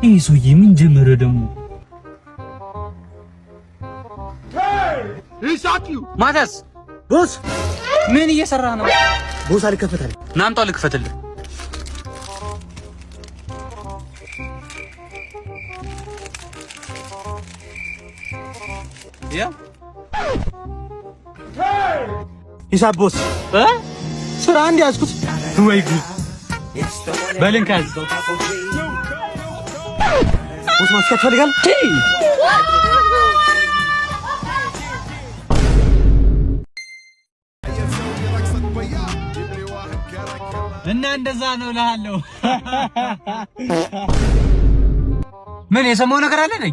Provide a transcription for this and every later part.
ይሄ ሰውዬ ምን ጀመረ ደግሞ? ማቲያስ ቦስ ምን እየሰራህ ነው? ቦስ አልከፈታል። ናምጣው ልክፈትልህ። ያ ሂሳብ ቦስ ስራ አንድ ያዝኩት። ወይ ጉድ! በልንካዝ ቦስ ማስከት ፈልጋል። እና እንደዛ ነው እልሃለሁ። ምን የሰማው ነገር አለ ነኝ?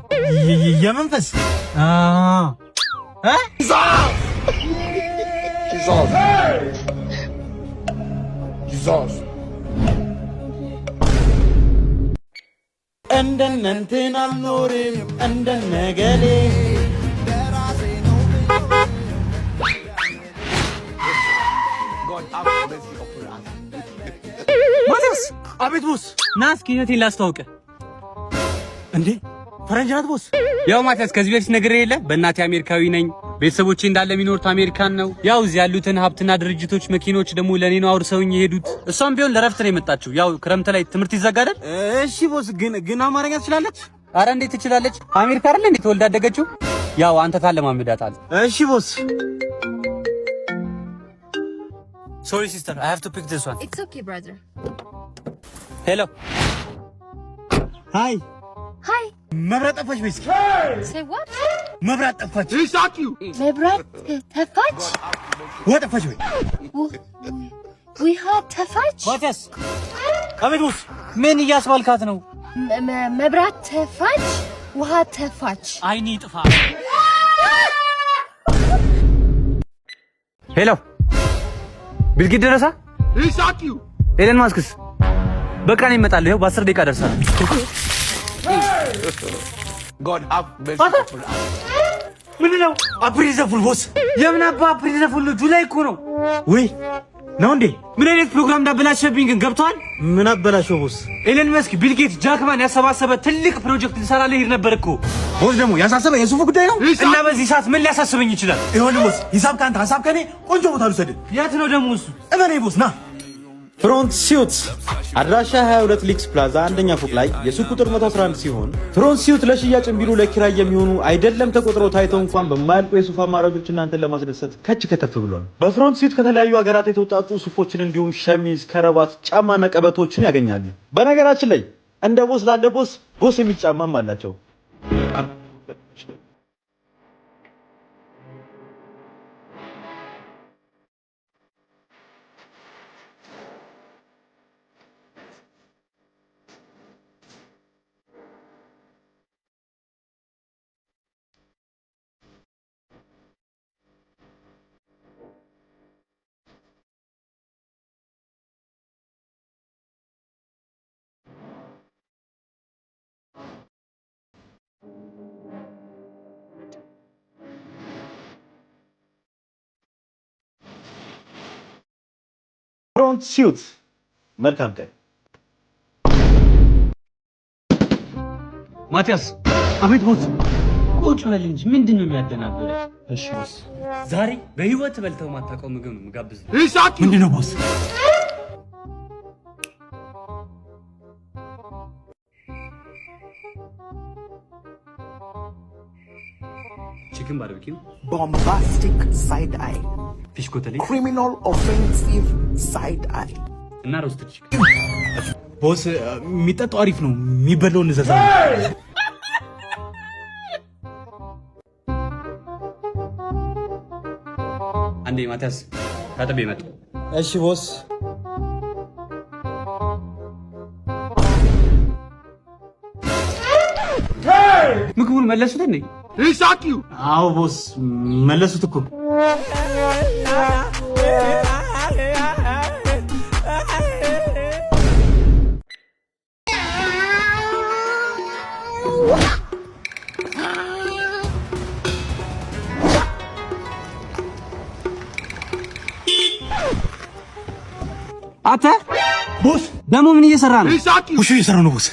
የመንፈስ እንደነንትን አልኖርም እንደነገሌ ማቲያስ። አቤት ቦስ። ና እስኪ እህቴን ላስተዋውቅህ። እንዴ ፈረንጅ ናት ቦስ? ያው ማቲያስ ከዚህ በፊት ነግሬህ የለ በእናቴ አሜሪካዊ ነኝ፣ ቤተሰቦቼ እንዳለ የሚኖሩት አሜሪካን ነው። ያው እዚህ ያሉትን ሀብትና ድርጅቶች መኪኖች ደግሞ ለኔ ነው አውርሰውኝ የሄዱት። እሷም ቢሆን ለረፍት ነው የመጣችው። ያው ክረምት ላይ ትምህርት ይዘጋዳል። እሺ ቦስ። ግን አማርኛ ትችላለች? አረ እንዴት ትችላለች? አሜሪካ አይደል እንዴ ተወልዳ ያደገችው? ያው አንተ ታለማምዳታለህ። እሺ ቦስ። Sorry sister, I have to pick this one. It's okay, brother. Hello. Hi. Hi. መብራት ጠፋች በይ እስኪ። Say what? መብራት ጠፋች። መብራት ጠፋች? ውሃ ጠፋች በይ። ውሃ ጠፋች? ማቲያስ። አቤት ቦስ። ምን እያስባልካት ነው? መብራት ጠፋች፣ ውሃ ጠፋች። አይኔ ጥፋ። ሄሎ ቢልጌት ደረሳ? ኤለን ማስክስ በቃ ነው እመጣለሁ። ይኸው በ10 ደቂቃ ደርሳለሁ። ምንድን ነው? አፕሪል ዘፉል ቦስ። የምን አባ አፕሪል ዘፉል? ጁላይ እኮ ነው። ወይ ነው እንዴ? ምን አይነት ፕሮግራም እንዳበላሸብኝ ግን ገብቷል? ምን አበላሸው ቦስ? ኤለን መስክ ቢልጌት ጃክማን ያሰባሰበ ትልቅ ፕሮጀክት ልሰራ ልሄድ ነበር እኮ። ቦስ ደግሞ ያሳሰበ የሱፉ ጉዳይ ነው። እና በዚህ ሰዓት ምን ሊያሳስበኝ ይችላል? ይኸውልህ ቦስ፣ ሂሳብ ካንተ ሀሳብ ከኔ ቆንጆ ቦታ ልውሰድህ። የት ነው ደግሞ እሱ? እመኔ ቦስ ና። ፍሮንት ሲዩት አድራሻ 22 ሊክስ ፕላዛ አንደኛ ፎቅ ላይ የሱቅ ቁጥር 111 ሲሆን ፍሮንት ሲዩት ለሽያጭ ቢሉ ለኪራይ የሚሆኑ አይደለም ተቆጥረው ታይተው እንኳን በማያልቁ የሱፍ አማራጮች እናንተን ለማስደሰት ከች ከተፍ ብሏል። በፍሮንት ሲዩት ከተለያዩ ሀገራት የተውጣጡ ሱፎችን እንዲሁም ሸሚዝ፣ ከረባት፣ ጫማና ቀበቶችን ያገኛሉ። በነገራችን ላይ እንደ ቦስ ላለ ቦስ የሚል ጫማም አላቸው። ፍሮንት ሲዩት መልካም ቀን። ማቲያስ። አቤት ቦስ። ቁጭ በል እንጂ ምንድን ነው የሚያደናግረው? እሺ ቦስ። ዛሬ በህይወት በልተው ማታውቀው ምግብ ነው የምጋብዝህ። ምንድን ነው ቦስ? ቺክን ባርቢኪው፣ bombastic side eye, ፊሽ ኮተሌ፣ criminal offensive side eye እና ሮስትድ ቺክን። ቦስ የሚጠጣው አሪፍ ነው፣ የሚበላውን እንዘዛ። አንዴ ማቲያስ ታጥቤ መጡ። እሺ ቦስ። ምግቡን መለሱት እንዴ? አዎ ቦስ መለሱት እኮ። አተ ቦስ ደግሞ ምን እየሰራ ነው? ውሹ እየሰራ ነው ቦስ።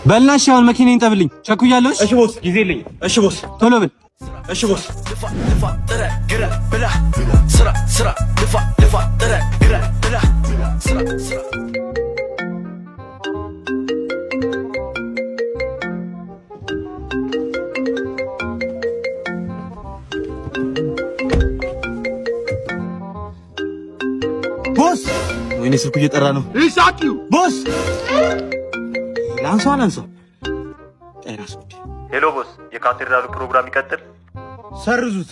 በላሽ አሁን መኪናዬን ጠብልኝ፣ ቸኩያለሁ። እሺ ቦስ፣ ጊዜ የለኝም። እሺ ቦስ፣ ቶሎ በል። እሺ ቦስ። ቦስ ወይኔ ስልኩ እየጠራ ነው። ቦስ ላንሳው። ሄሎ ቦስ፣ የካቴድራሉ ፕሮግራም ይቀጥል። ሰርዙት።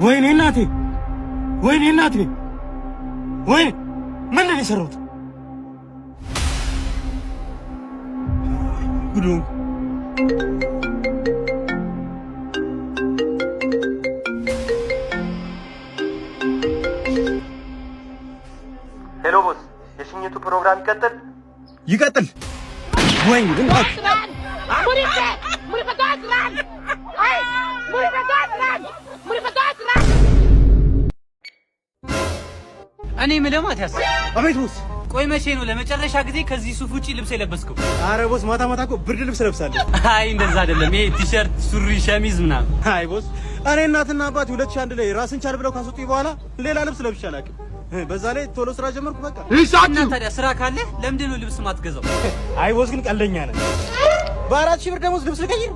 ወይኔ እናቴ፣ ወይኔ ምንድን ነው የሰራሁት? ጉዱ ሄሎ ቦስ፣ የሽኝቱ ፕሮግራም ይቀጥል። ወይኔ ግን እኔ የምልህ ማቲያስ። አቤት ቦስ። ቆይ መቼ ነው ለመጨረሻ ጊዜ ከዚህ ሱፍ ውጪ ልብስ የለበስከው? አረ ቦስ ማታ እኮ ብርድ ልብስ ለብሳለሁ። አይ እንደዛ አይደለም፣ ይሄ ቲሸርት፣ ሱሪ፣ ሸሚዝ ምናምን። አይ ቦስ፣ እኔ እናትና አባቴ 2001 ላይ ራስን ቻል ብለው ካስወጡኝ በኋላ ሌላ ልብስ ለብሼ አላውቅም። በዛ ላይ ቶሎ ስራ ጀመርኩ በቃ። እና ታዲያ ስራ ካለ ለምንድን ነው ልብስ ማትገዛው? አይ ቦስ ግን ቀልደኛ ነህ። በ4,000 ብር ደሞዝ ልብስ ልቀይር?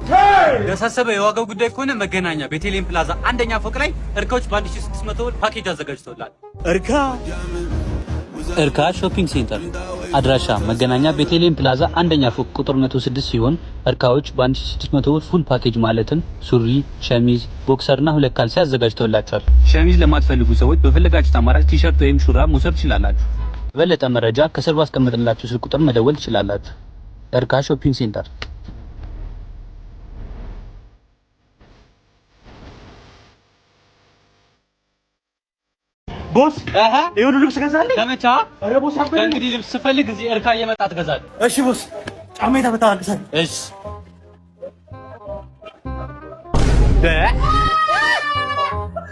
ያሳሰበ የዋጋው ጉዳይ ከሆነ መገናኛ ቤተልሔም ፕላዛ አንደኛ ፎቅ ላይ እርካዎች በ1600 ብር ፓኬጅ አዘጋጅተውላል። እርካ ሾፒንግ ሴንተር አድራሻ መገናኛ ቤተልሔም ፕላዛ አንደኛ ፎቅ ቁጥር 106 ሲሆን እርካዎች በ1600 ብር ፉል ፓኬጅ ማለትም ሱሪ፣ ሸሚዝ፣ ቦክሰርና 2 ካልሲ አዘጋጅተውላችኋል። ሸሚዝ ለማትፈልጉ ሰዎች በፈለጋችሁት አማራጭ ቲሸርት ወይም ሹራብ መውሰድ ትችላላችሁ። በበለጠ መረጃ ከስር ባስቀመጥንላችሁ ስልክ ቁጥር መደወል ትችላላችሁ። እርካ ሾፒንግ ሴንተር። ቦስ ይሁን ልብስ ገዛልኝ። ተመቻ? አረ ቦስ አበደ። እንግዲህ ልብስ ስፈልግ እዚህ እርካ እየመጣ ትገዛለህ። እሺ ቦስ። ጫማ ተፈታል። እሺ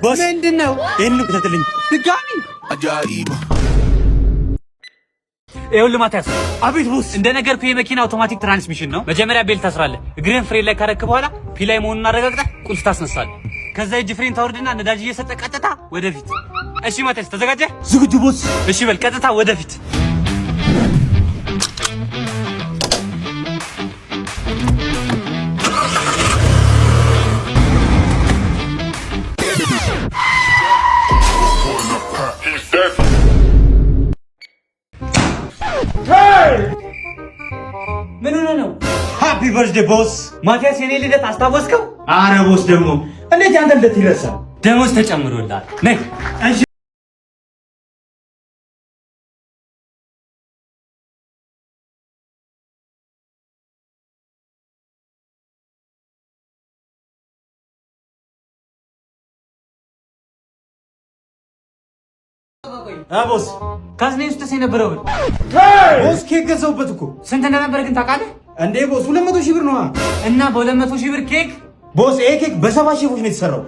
ቦስ ምንድነው? ይሄን ከተልኝ ድጋሚ አጃኢብ። ይኸውልህ ማቲያስ። አቤት ቦስ። እንደነገርኩህ የመኪና አውቶማቲክ ትራንስሚሽን ነው። መጀመሪያ ቤልት ታስራለህ። እግርህን ፍሬን ላይ ካረክ በኋላ ፒ ላይ መሆኑን አረጋግጠህ ቁልፍ ታስነሳለህ። ከዛ እጅ ፍሬን ታወርድና ነዳጅ እየሰጠ ቀጥታ ወደፊት። እሺ ማቲያስ ተዘጋጀህ? ዝግጁ ቦስ። እሺ በል ቀጥታ ወደፊት። ምን ሆነ ነው? ሃፒ በርዝዴ ቦስ። ማቲያስ የኔ ልደት አስታወስከው? አረ ቦስ ደግሞ እንዴት ያንተ ልደት ይረሳል? ደሞዝ ተጨምሮልሃል። ነይ። እሺ ቦስ ካዝኔ ውስጥስ የነበረው ብር ቦስ ኬክ ገዛሁበት እኮ። ስንት እንደነበረ ግን ታውቃለህ? እንዴ ቦስ 200,000 ብር ነው። እና በ200,000 ብር ኬክ ቦስ ይሄ ኬክ በ70 ሺህ ነው የተሰራው።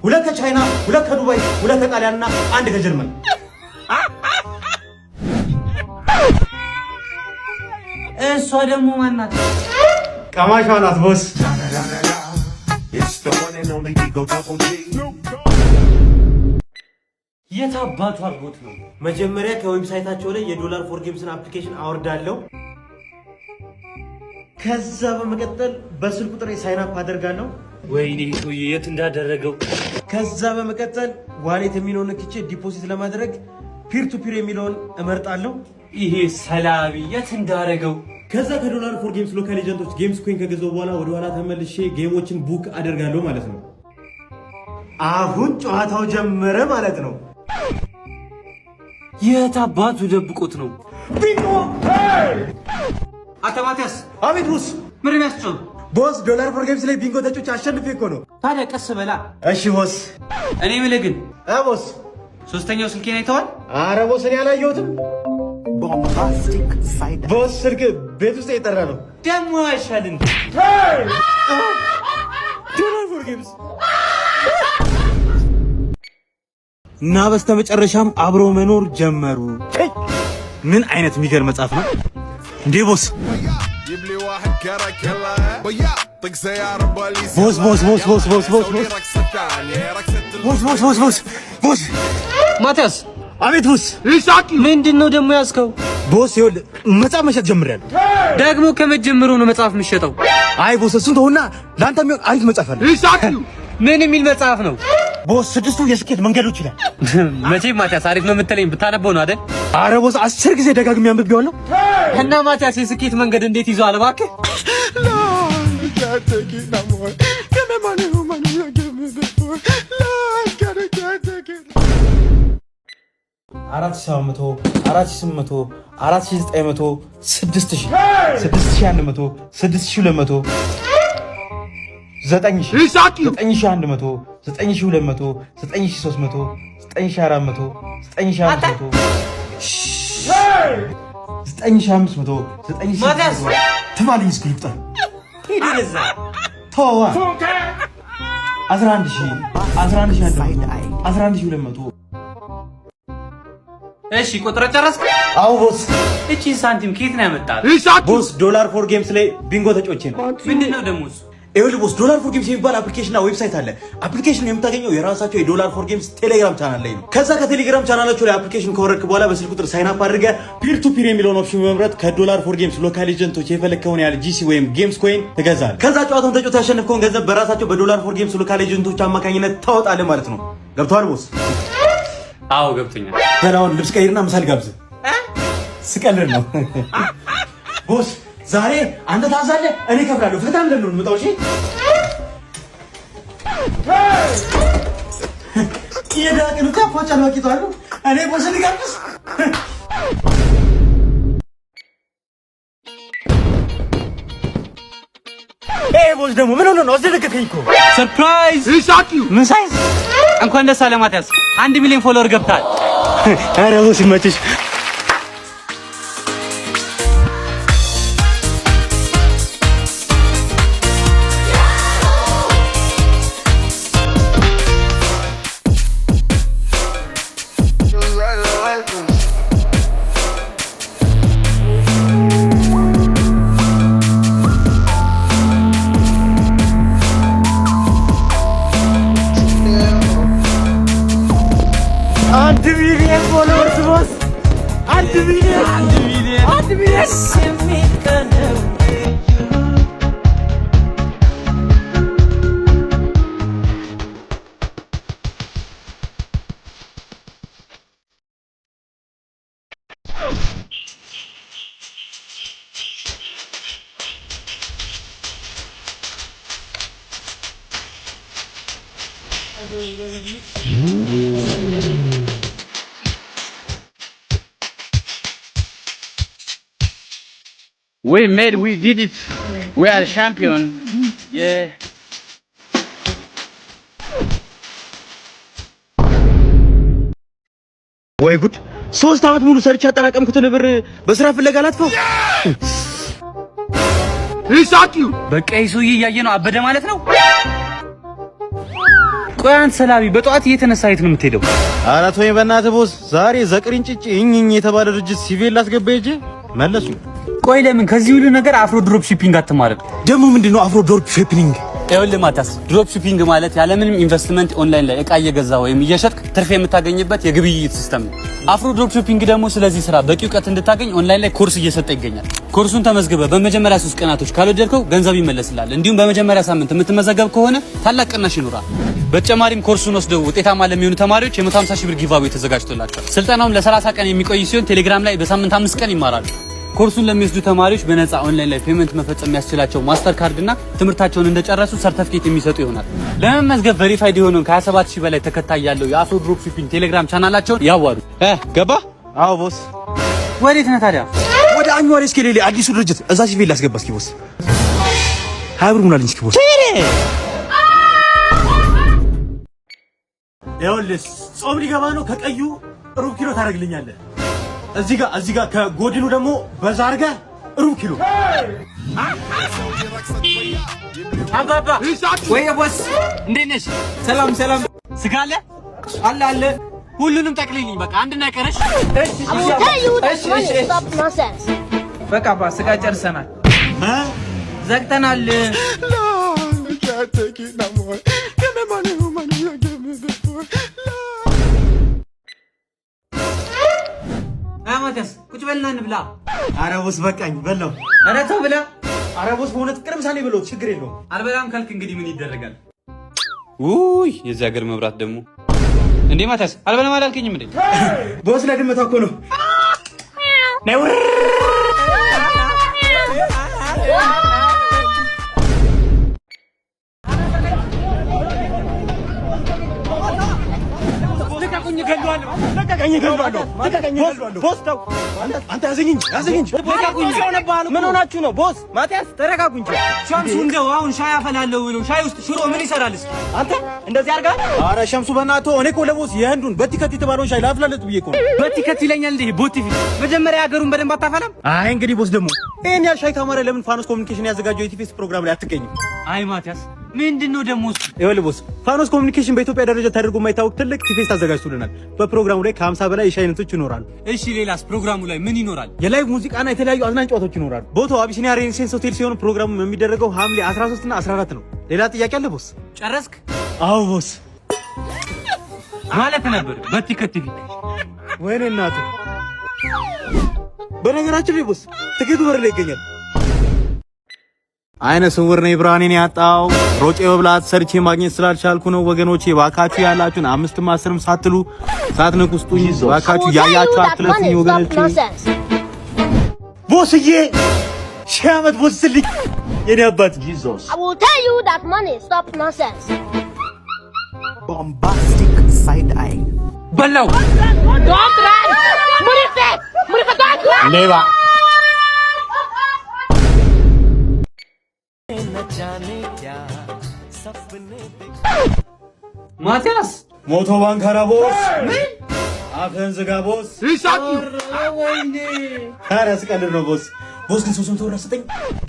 2 ከቻይና፣ 2 ከዱባይ፣ 2 ከጣሊያንና 1 ከጀርመን። እሷ ደግሞ ማናት? ቀማሿ ናት ቦስ። የት አባቱ አድርጎት ነው? መጀመሪያ ከዌብሳይታቸው ላይ የዶላር ፎር ጌምስን አፕሊኬሽን አወርዳለሁ። ከዛ በመቀጠል በስልክ ቁጥር ሳይን አፕ አደርጋለሁ። ወይኔ ሰውዬ የት እንዳደረገው። ከዛ በመቀጠል ዋሌት የሚለውን ነክቼ ዲፖዚት ለማድረግ ፒር ቱ ፒር የሚለውን እመርጣለሁ። ይሄ ሰላቢ የት እንዳደረገው። ከዛ ከዶላር ፎር ጌምስ ሎካል ኤጀንቶች ጌምስ ኮይን ከገዛው በኋላ ወደ ኋላ ተመልሼ ጌሞችን ቡክ አደርጋለሁ ማለት ነው። አሁን ጨዋታው ጀመረ ማለት ነው። የት አባቱ ደብቆት ነው? ቢንጎ! አቶ ማቲያስ። አቤት ቦስ። ምንም ያስጨው ቦስ ዶላር ፎር ጌምስ ላይ ቢንጎ ተጮች አሸንፌ እኮ ነው። ታዲያ ቀስ በላ። እሺ ቦስ። እኔ የምልህ ግን ቦስ ሶስተኛው ስልኬን አይተዋል? አረ ቦስ እኔ አላየሁትም። Bombastic side eye. ቦስ ስልክ ቤት ውስጥ የጠራ ነው። ደግሞ አይሻልን? ዶላር ፎር ጌምስ እና በስተመጨረሻም አብረው መኖር ጀመሩ። ምን አይነት የሚገርም መጽሐፍ ነው እንዴ ቦስ ቦስ ማቲያስ አቤት ቦስ ምንድነው ደግሞ ያዝከው ቦስ ይኸውልህ መጽሐፍ መሸጥ ጀምሬያለሁ ደግሞ ከመጀመሩ ነው መጽሐፍ የምትሸጠው አይ ቦስ እሱን ተውና ለአንተ የሚሆን አሪፍ መጽሐፍ አለ ምን የሚል መጽሐፍ ነው ቦስ 6 የስኬት መንገዶች ይላል መቼም ማቲያስ አሪፍ ነው የምትለኝ ብታነበው ነው አይደል አረ ቦስ 10 ጊዜ ደጋግሜ አንብቤዋለሁ እና ማቲያስ የስኬት መንገድ እንዴት ይዟል እባክህ 4700 4800 4900 6000 6100 6200 9100 9200 9300 9400 9500 9500 ተማልኝ እስኪ ይጣ ይደዛ ተዋ 11000 11200 እሺ ቁጥር ጨረስክ አው ቦስ እቺ ሳንቲም ከየት ነው ያመጣው ቦስ ዶላር ፎር ጌምስ ላይ ቢንጎ ተጮቼ ነው ምንድነው ደሞዝ ይኸውልህ ቦስ ዶላር ፎር ጌምስ የሚባል አፕሊኬሽንና ዌብሳይት አለ አፕሊኬሽኑ የምታገኘው የራሳቸው የዶላር ፎር ጌምስ ቴሌግራም ቻናል ላይ ነው ከዛ ከቴሌግራም ቻናላቸው ላይ አፕሊኬሽን ከወረድክ በኋላ በስልክ ቁጥር ሳይን አፕ አድርገህ ፒር ቱ ፒር የሚለውን ኦፕሽን በመምረጥ ከዶላር ፎር ጌምስ ሎካል ኤጀንቶች የፈለከውን ያህል ጂሲ ወይም ጌምስ ኮይን ትገዛለህ ከዛ ጨዋታውን ተጫውተህ ያሸነፍከውን ገንዘብ በራሳቸው በዶላር ፎር ጌምስ ሎካል ኤጀንቶች አማካኝነት ታወጣለህ ማለት ነው ገብቶሃል ቦስ አዎ ገብቶኛል በላውን ልብስ ቀይርና ምሳል ጋብዝ ስቀልድ ነው ቦስ ዛሬ አንተ ታዛለህ እኔ ከፍላለሁ ፈታ ብለን ነው የምመጣው እሺ የዳቅኑ ካፖቻ ነው ቂቷል እኔ ቦስ ልጋብዝ ቦስ ደግሞ ምን ሆነ ነው አስደነገጥከኝ እኮ ሰርፕራይዝ ምን ሳይዝ እንኳን ደስ አለህ ማቲያስ 1 ሚሊዮን ፎሎወር ገብታል ኧረ ቦስ ይመችሽ We did it. We are champion. Yeah. ወይ ጉድ 3 አመት ሙሉ ሰርቻ አጠራቀምኩትን ብር በስራ ፍለጋ ላጥፋው በቃ ይሱይ እያየ ነው አበደ ማለት ነው ቆይ አንተ ሰላቢ በጧት እየተነሳ የት ነው የምትሄደው ኧረ ተወኝ በእናትህ ቦስ ዛሬ ዘቅሪንጭጭ እኝኝ የተባለ ድርጅት ሲቪል ላስገባ ሂጅ መለሱ ቆይ ለምን ከዚህ ሁሉ ነገር አፍሮ ድሮፕ ሺፒንግ አትማርም ደግሞ ምንድነው አፍሮ ድሮፕ ሺፒንግ ይኸውልህ ማታስ ድሮፕ ሺፒንግ ማለት ያለምንም ኢንቨስትመንት ኦንላይን ላይ እቃ እየገዛ ወይም እየሸጥክ ትርፍ የምታገኝበት የግብይት ሲስተም ነው አፍሮ ድሮፕ ሺፒንግ ደግሞ ስለዚህ ስራ በቂ እውቀት እንድታገኝ ኦንላይን ላይ ኮርስ እየሰጠ ይገኛል ኮርሱን ተመዝግበህ በመጀመሪያ 3 ቀናቶች ካልወደድከው ገንዘብ ይመለስልሃል እንዲሁም በመጀመሪያ ሳምንት የምትመዘገብ ከሆነ ታላቅ ቅናሽ ይኖራል በተጨማሪም ኮርሱን ወስደው ውጤታማ ለሚሆኑ ተማሪዎች የ150,000 ብር ጊቫዌ ተዘጋጅቶላቸዋል ስልጠናውም ለ30 ቀን የሚቆይ ሲሆን ቴሌግራም ላይ በሳምንት 5 ቀን ይማራሉ ኮርሱን ለሚወስዱ ተማሪዎች በነፃ ኦንላይን ላይ ፔመንት መፈጸም የሚያስችላቸው ማስተር ካርድ እና ትምህርታቸውን እንደጨረሱ ሰርቲፊኬት የሚሰጡ ይሆናል ለመመዝገብ ቬሪፋይድ የሆነውን ከ27000 በላይ ተከታይ ያለው የአፍሮ ድሮፕ ሺፒንግ ቴሌግራም ቻናላቸውን ያዋሩ ገባ አዎ ቦስ ወዴት ነህ ታዲያ ወደ አኝዋሪ ስኬሌ አዲሱ ድርጅት እዛ ሲቪል ላስገባ እስኪ ቦስ 20 ብር ሙላልኝ እስኪ ቦስ ይኸውልህ ጾም ሊገባ ነው ከቀዩ ሩብ ኪሎ ታደርግልኛለህ እዚህ ጋር ከጎድኑ ደግሞ በዛ አድርገህ ሩብ ኪሎ አባባ ወይ ቦስ እንዴት ነሽ ሰላም ስጋ አለ ሁሉንም ጠቅልልኝ በቃ አንድ ነገር እሺ I will tell you that money. Stop nonsense. በቃ ስጋ ጨርሰናል ዘግተናል ማቲያስ ቁጭ በልና እንብላ ኧረ ቦስ በቃኝ በላው ኧረ ተው ብላ ኧረ ቦስ በእውነት ቅርብ ሳኔ ብለው ችግር የለውም አልበላም ካልክ እንግዲህ ምን ይደረጋል ውይ የዚህ ሀገር መብራት ደግሞ እንዴ ማቲያስ አልበላም አላልከኝም እንዴ ቦስ ለድመቷ እኮ ነው ነይ አንተ ያዘኝ እንጂ ምን ሆናችሁ ነው ቦስ ማቲያስ ተረጋጉ እንጂ ሸምሱ እንደው አሁን ሻይ አፈላለሁ ብሎ ሻይ ውስጥ ሽሮ ምን ይሰራል እስኪ አንተ እንደዚህ አድርጋል ኧረ ሸምሱ በእናትህ እኔ እኮ ለቦስ የህንዱን በቲከት የተባለውን ሻይ ላፍላለት ብዬ እኮ በቲከት ይለኛል እንዴ ቦቲ ፊት መጀመሪያ ሀገሩን በደንብ አታፈላም አይ እንግዲህ ቦስ ደግሞ ይሄን ያህል ሻይ ካማረ ለምን ፋኖስ ኮሚኒኬሽን ያዘጋጀው የቲቪኤስ ፕሮግራም ላይ አትገኝም አይ ማቲያስ ምንድነው ደግሞ እሱ ይኸውልህ ቦስ ፋኖስ ኮሚኒኬሽን በኢትዮጵያ ደረጃ ተደርጎ የማይታወቅ ትልቅ ቲቪኤስ አዘጋጅቶልናል በፕሮግራሙ ላይ ከ50 በላይ የሻይ አይነቶች ይኖራሉ እሺ ሌላስ ፕሮግራሙ ላይ ምን ይኖራል የላይቭ ሙዚቃና የተለያዩ አዝናኝ ጨዋታዎች ይኖራሉ ቦታው አቢሲኒያ ሬኔሳንስ ሆቴል ሲሆን ፕሮግራሙ የሚደረገው ሐምሌ 13 እና 14 ነው ሌላ ጥያቄ አለ ቦስ ጨረስክ አዎ ቦስ ማለት ነበር በቲከት ቲቪ ወይኔ እናቴ በነገራችን ላይ ቦስ ትኬቱ በር ላይ ይገኛል አይነ ስውር ነኝ ብርሃኔን ያጣው ሮጬ በብላት ሰርቼ ማግኘት ስላልቻልኩ ነው ወገኖቼ ባካችሁ ያላችሁን 5ም 10ም ሳትሉ ሳትነቁ ስጡኝ ባካችሁ ያያችሁ አትለፉኝ ወገኖቼ ቦስዬ ሺህ ዓመት ቦስልኝ የኔ አባት I will tell you that money. Stop nonsense. Bombastic side eye. በላው Don't run. Murife. Don't run. ሌባ ማቲያስ ሞቶ ባንካራ ቦስ አፈን ዝጋ ቦስ ወይኔ ታዲያ ስቀልድ ነው ቦስ ቦስ ግን 300 ብር ሰጠኝ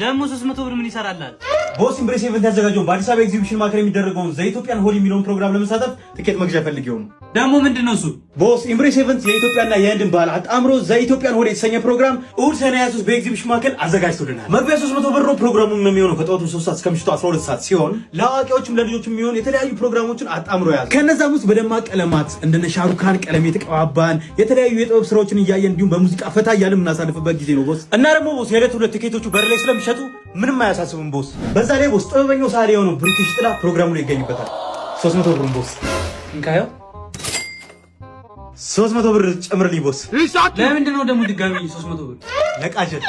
ደግሞ 300 ብር ምን ይሰራላል ቦስ ኢምፕሬስ ኢቨንት ያዘጋጀው በአዲስ አበባ ኤግዚቢሽን ማዕከል የሚደረገውን ዘኢትዮጵያን ሆሊ የሚለውን ፕሮግራም ለመሳተፍ ትኬት መግዣ ፈልጌው ነው ደግሞ ምንድነው እሱ ቦስ ኢምፕሬስ ኢቨንት የኢትዮጵያና የህንድን ባህል አጣምሮ ዘኢትዮጵያን ሆሊ የተሰኘ ፕሮግራም እሁድ ሰኔ 23 በኤግዚቢሽን ማዕከል አዘጋጅቶልናል መግቢያ 300 ብር ነው ፕሮግራሙም የሚሆነው ከጠዋቱ 3 ሰዓት እስከ ምሽቱ 12 ሰዓት ሲሆን ለአዋቂዎችም ለልጆችም የሚሆን የተለያዩ ፕሮግራሞችን አጣምሮ ያዘ ከነዛም ውስጥ በደማቅ ቀለማት እንደነ ሻሩካን ቀለም የተቀባባን የተለያዩ የጥበብ ስራዎችን እያየን እንዲሁም በሙዚቃ ፈታ እያልን የምናሳልፍበት ጊዜ ነው ቦስ እና ደግሞ ቦስ የዕለት ሁለት ቲኬቶቹ በር ላይ ስለሚሸጡ ምንም አያሳስብም ቦስ በዛ ላይ ቦስ ጥበበኛው ሳሪ የሆነው ብሪቲሽ ጥላ ፕሮግራሙ ላይ ይገኝበታል 300 ብር ቦስ እንካየው 300 ብር ጨምርልኝ ቦስ ለምንድን ነው ደግሞ ድጋሚ 300 ብር ለቃጀት